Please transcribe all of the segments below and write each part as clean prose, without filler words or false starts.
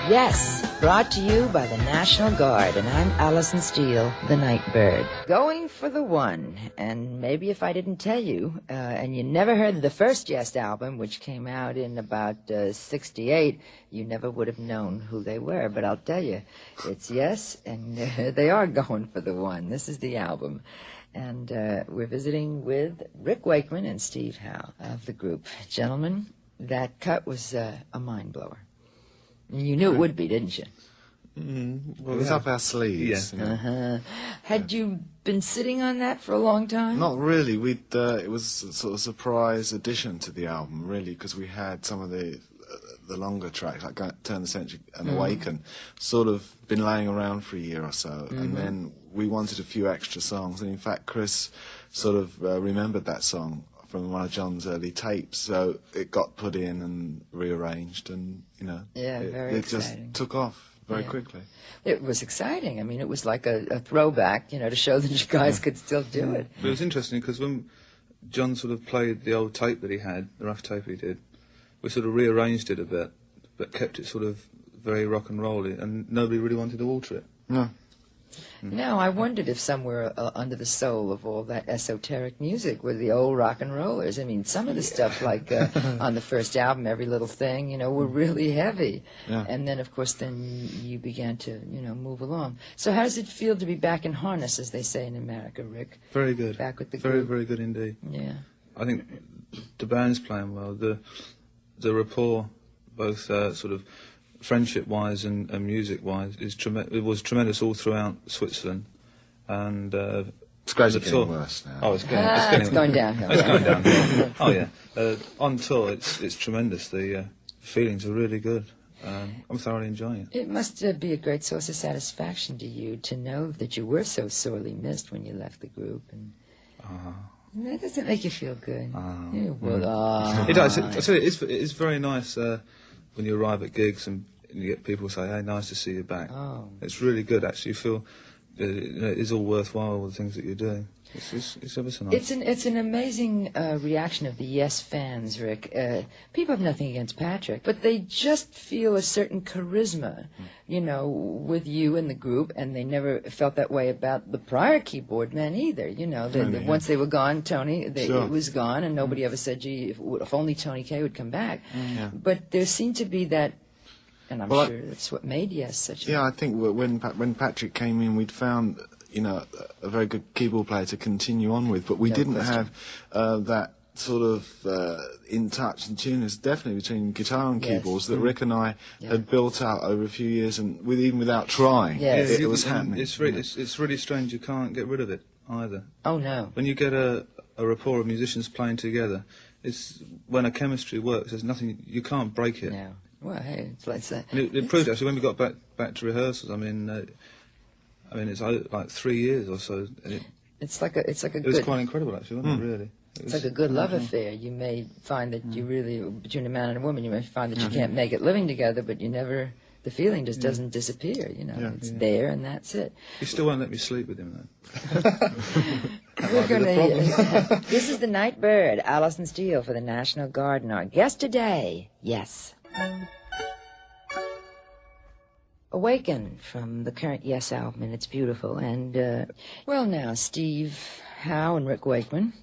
Yes, brought to you by the National Guard, and I'm Alison Steele, the Nightbird. Going for the one, and maybe if I didn't tell you, and you never heard the first Yes album, which came out in about 68, you never would have known who they were, but I'll tell you, it's Yes, and they are going for the one. This is the album. And we're visiting with Rick Wakeman and Steve Howe of the group. Gentlemen, that cut was a mind-blower. You knew it would be, didn't you? Well, it's up our sleeves. Yeah. Uh-huh. Had you been sitting on that for a long time? Not really. It was a sort of surprise addition to the album, really, because we had some of the longer tracks, like Turn the Century and Awaken, sort of been laying around for a year or so, and then we wanted a few extra songs, and in fact Chris sort of remembered that song from one of John's early tapes, so it got put in and rearranged, and it just took off very quickly. It was exciting. I mean, it was like a throwback, to show that you guys could still do it. But it was interesting because when John sort of played the old tape that he had, the rough tape he did, we sort of rearranged it a bit, but kept it sort of very rock and roll-y, and nobody really wanted to alter it. No. Now, I wondered if somewhere under the soul of all that esoteric music were the old rock and rollers. I mean, some of the stuff, like on the first album, Every Little Thing, were really heavy. Yeah. And then, of course, then you began to, move along. So how does it feel to be back in harness, as they say in America, Rick? Very good. Back with the very, group? very good indeed. Yeah. I think the band's playing well. The rapport, both sort of friendship-wise and music-wise, it was tremendous all throughout Switzerland. And it's gradually getting worse now. Oh, it's going downhill. It's going downhill. Oh yeah. On tour, it's tremendous. The feelings are really good. I'm thoroughly enjoying it. It must be a great source of satisfaction to you to know that you were so sorely missed when you left the group. And that doesn't make you feel good. It does. I tell you, it's very nice when you arrive at gigs and you get people say, "Hey, nice to see you back." Oh. It's really good, actually. You feel it is all worthwhile, all the things that you're doing. It's ever so nice. It's an amazing reaction of the Yes fans, Rick. People have nothing against Patrick, but they just feel a certain charisma, with you and the group, and they never felt that way about the prior keyboard men either. Once they were gone, Tony, it was gone, and nobody ever said, "Gee, if only Tony Kaye would come back." Yeah. But there seemed to be that. And I'm sure that's what made Yes such a... Yeah, I think when Patrick came in, we'd found, a very good keyboard player to continue on with, but we didn't have that sort of in touch and tune is definitely between guitar and keyboards that Rick and I had built out over a few years, and even without trying, it was happening. It's really strange. You can't get rid of it either. Oh, no. When you get a rapport of musicians playing together, it's when a chemistry works, there's nothing, you can't break it. No. Well, hey, let's say. And it proved, actually, when we got back to rehearsals, I mean, it's like 3 years or so. It's like a It good... was quite incredible, actually, wasn't it, really? It's like a good love affair. You may find that you really, between a man and a woman, you may find that you can't make it living together, but you never, the feeling just doesn't disappear, It's there and that's it. He still won't let me sleep with him, though. We're gonna, this is the Nightbird, Alison Steele for the National Guard, and our guest today, Yes. Awaken from the current Yes album, and it's beautiful. And, well now, Steve Howe and Rick Wakeman,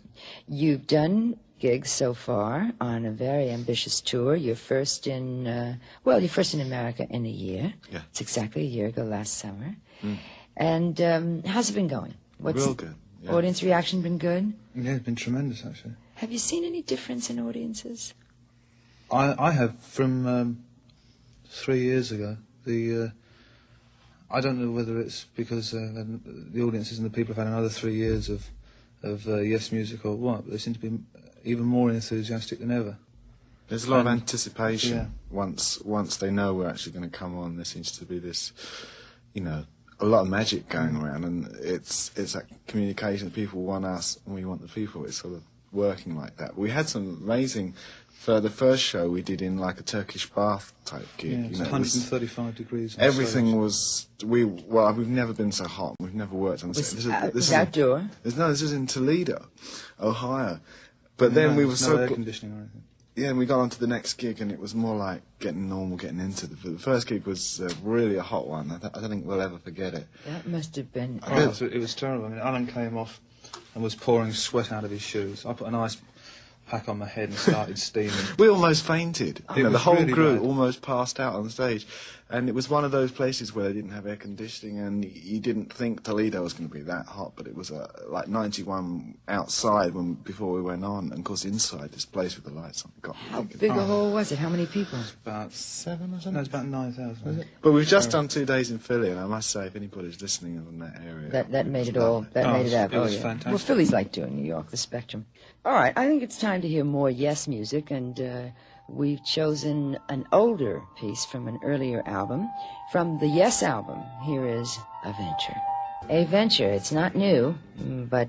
you've done gigs so far on a very ambitious tour. You're first in America in a year. Yeah. It's exactly a year ago, last summer. And how's it been going? Real good. Yeah. Audience reaction been good? Yeah, it's been tremendous, actually. Have you seen any difference in audiences? I have, from 3 years ago. I don't know whether it's because the audiences and the people have had another 3 years of Yes music or what, but they seem to be even more enthusiastic than ever. There's a lot of anticipation once they know we're actually going to come on. There seems to be this, a lot of magic going around, and it's that communication. People want us and we want the people. It's sort of working like that. We had some amazing... For the first show we did in like a Turkish bath type gig. Yeah, it's 135 degrees. Everything was... we've never been so hot. We've never worked on this. This is outdoor? This is in Toledo, Ohio. But then we were no air conditioning or anything. Yeah, and we got on to the next gig, and it was more like getting normal, getting into the first gig was really a hot one. I don't think we'll ever forget it. That must have been... It was terrible. I mean, Alan came off and was pouring sweat out of his shoes. I put an ice pack on my head and started steaming. We almost fainted. It was the whole really crew bad. almost passed out on stage. And it was one of those places where they didn't have air conditioning, and you didn't think Toledo was going to be that hot, but it was like 91 outside before we went on, and of course inside this place with the lights on. God, How big a hole was it? How many people? About 7 or something? No, it's about 9,000. But we've just done 2 days in Philly, and I must say, if anybody's listening in that area... That made it was all... lovely. That made it up. It was yeah. fantastic. Well, Philly's like doing New York, the Spectrum. All right, I think it's time to hear more Yes music, and we've chosen an older piece from an earlier album. From the Yes album, here is A Venture. A Venture, it's not new, but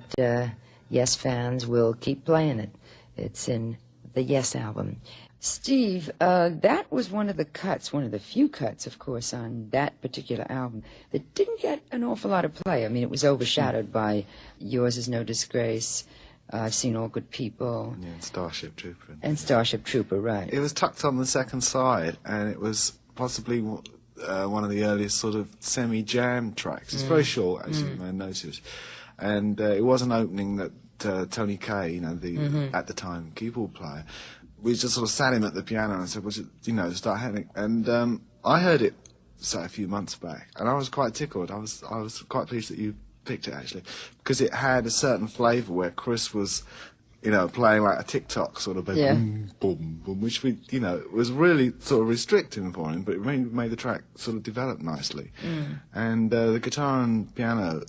Yes fans will keep playing it. It's in the Yes album. Steve, that was one of the cuts, one of the few cuts, of course, on that particular album that didn't get an awful lot of play. I mean, it was overshadowed by Yours Is No Disgrace, I've Seen All Good People. Yeah, and Starship Trooper. And Starship Trooper, right. It was tucked on the second side, and it was possibly one of the earliest sort of semi-jam tracks. It's very short, as you may notice. And it was an opening that Tony Kaye, you know, the at the time keyboard player, we just sort of sat him at the piano and said, "Was it, you know, start having?" And I heard it, say, a few months back, and I was quite tickled. I was quite pleased that you picked it, actually, because it had a certain flavour where Chris was, you know, playing like a TikTok sort of boom, boom, boom, which we, you know, was really sort of restricting for him, but it made the track sort of develop nicely. And the guitar and piano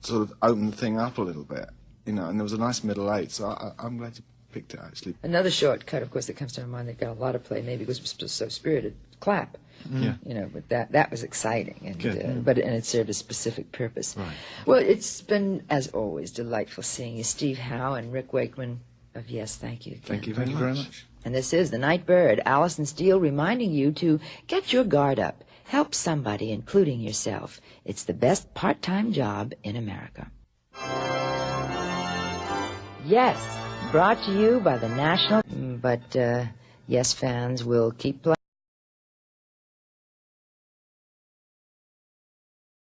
sort of opened the thing up a little bit, you know, and there was a nice middle eight, so I'm glad you picked it, actually. Another short cut, of course, that comes to my mind that got a lot of play, maybe because it was so spirited, Clap. Yeah. You know, but that was exciting, and Good. and it served a specific purpose. Right. Well, it's been, as always, delightful seeing you, Steve Howe and Rick Wakeman of Yes. Thank you again. Thank you Thank you very much. And this is the Nightbird, Alison Steele, reminding you to get your guard up, help somebody, including yourself. It's the best part-time job in America. Yes, brought to you by the National, but Yes fans will keep playing.